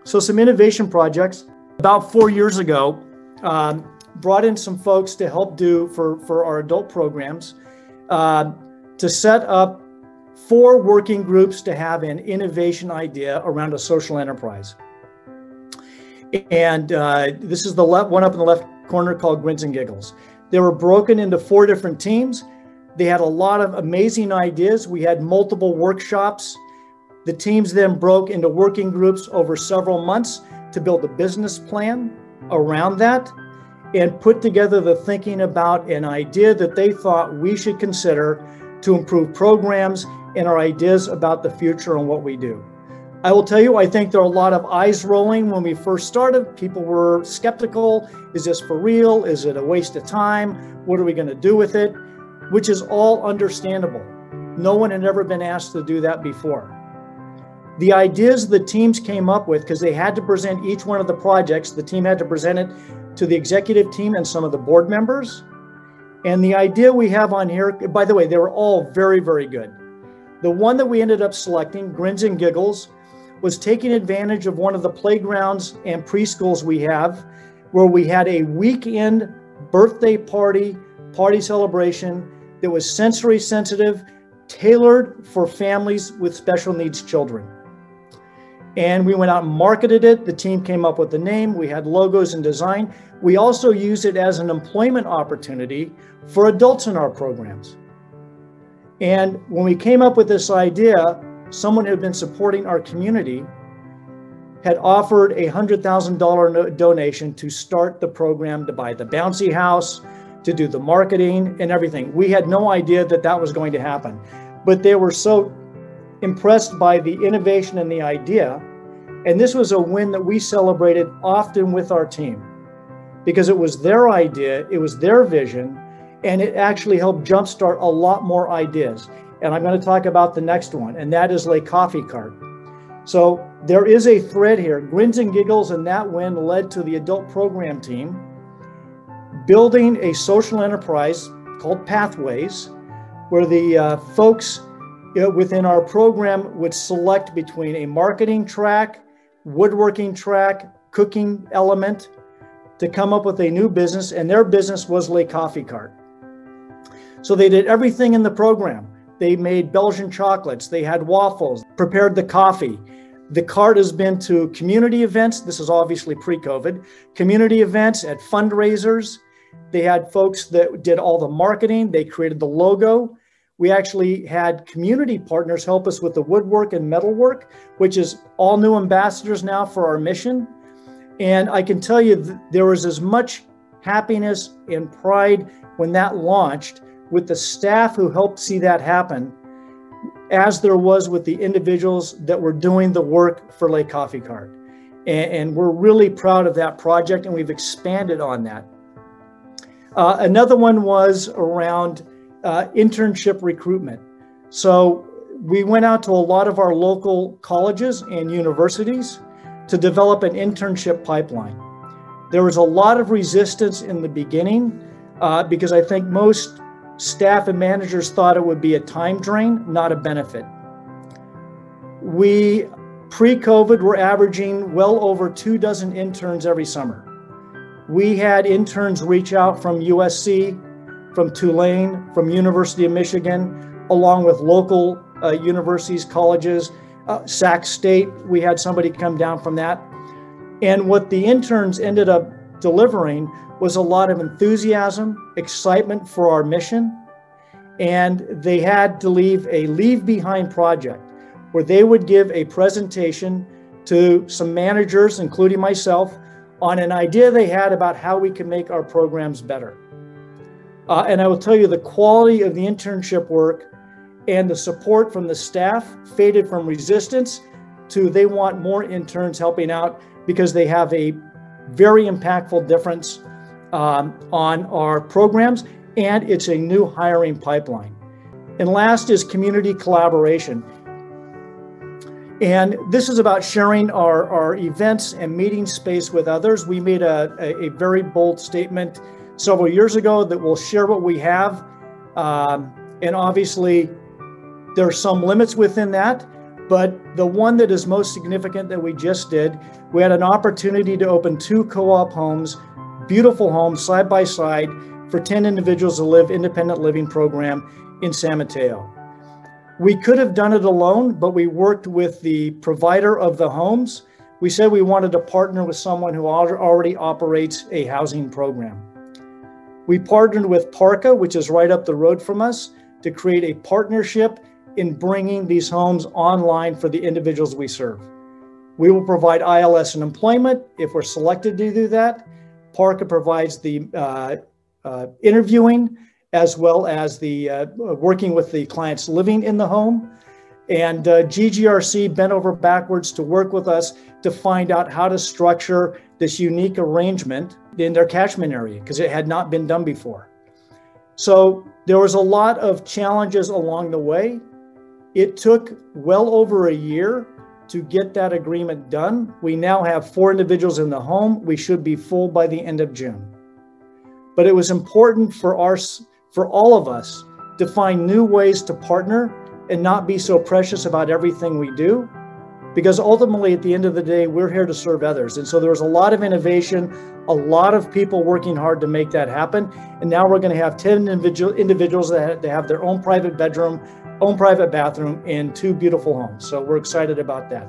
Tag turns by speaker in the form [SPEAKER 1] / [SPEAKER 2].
[SPEAKER 1] So some innovation projects. About 4 years ago, brought in some folks to help do for our adult programs to set up 4 working groups to have an innovation idea around a social enterprise. And this is the one up in the left corner called Grins and Giggles. They were broken into 4 different teams. They had a lot of amazing ideas. We had multiple workshops. The teams then broke into working groups over several months to build a business plan around that and put together the thinking about an idea that they thought we should consider to improve programs and our ideas about the future and what we do. I will tell you, I think there are a lot of eyes rolling when we first started. People were skeptical. Is this for real? Is it a waste of time? What are we going to do with it? Which is all understandable. No one had ever been asked to do that before. The ideas the teams came up with, because they had to present each one of the projects, the team had to present it to the executive team and some of the board members. And the idea we have on here, by the way, they were all very, very good. The one that we ended up selecting, Grins and Giggles, was taking advantage of one of the playgrounds and preschools we have, where we had a weekend birthday party celebration that was sensory sensitive, tailored for families with special needs children. And we went out and marketed it. The team came up with the name. We had logos and design. We also used it as an employment opportunity for adults in our programs. And when we came up with this idea, someone who had been supporting our community had offered a $100,000 donation to start the program, to buy the bouncy house, to do the marketing and everything. We had no idea that that was going to happen, but they were so impressed by the innovation and the idea. And this was a win that we celebrated often with our team because it was their idea, it was their vision, and it actually helped jumpstart a lot more ideas. And I'm going to talk about the next one, and that is Lake Coffee Cart. So there is a thread here. Grins and Giggles and that win led to the adult program team building a social enterprise called Pathways, where the folks within our program would select between a marketing track, woodworking track, cooking element to come up with a new business, and their business was Lake Coffee Cart. So they did everything in the program. They made Belgian chocolates, they had waffles, prepared the coffee. The cart has been to community events. This is obviously pre-COVID. Community events at fundraisers. They had folks that did all the marketing. They created the logo. We actually had community partners help us with the woodwork and metalwork, which is all new ambassadors now for our mission. And I can tell you there was as much happiness and pride when that launched with the staff who helped see that happen as there was with the individuals that were doing the work for Lake Coffee Cart. And we're really proud of that project, and we've expanded on that. Another one was around internship recruitment. So we went out to a lot of our local colleges and universities to develop an internship pipeline. There was a lot of resistance in the beginning because I think most staff and managers thought it would be a time drain, not a benefit. We, pre-COVID, were averaging well over 24 interns every summer. We had interns reach out from USC, from Tulane, from University of Michigan, along with local universities, colleges, Sac State. We had somebody come down from that. And what the interns ended up delivering was a lot of enthusiasm, excitement for our mission. And they had to leave a leave behind project where they would give a presentation to some managers, including myself, on an idea they had about how we can make our programs better. And I will tell you, the quality of the internship work and the support from the staff faded from resistance to they want more interns helping out because they have a very impactful difference on our programs, and it's a new hiring pipeline. And last is community collaboration. And this is about sharing our events and meeting space with others. We made a very bold statement several years ago that we'll share what we have. And obviously, there are some limits within that, But the one that is most significant that we just did, we had an opportunity to open 2 co-op homes, beautiful homes side by side for 10 individuals to live independent living program in San Mateo. We could have done it alone, but we worked with the provider of the homes. We said we wanted to partner with someone who already operates a housing program. We partnered with Parka, which is right up the road from us, to create a partnership in bringing these homes online for the individuals we serve. We will provide ILS and employment if we're selected to do that. Parka provides the interviewing as well as the working with the clients living in the home. And GGRC bent over backwards to work with us to find out how to structure this unique arrangement in their catchment area because it had not been done before. So there was a lot of challenges along the way. It took well over a year to get that agreement done. We now have 4 individuals in the home. We should be full by the end of June. But it was important for all of us to find new ways to partner and not be so precious about everything we do, because ultimately at the end of the day, we're here to serve others. And so there was a lot of innovation, a lot of people working hard to make that happen. And now we're going to have 10 individuals that have their own private bedroom, own private bathroom, and 2 beautiful homes. So we're excited about that.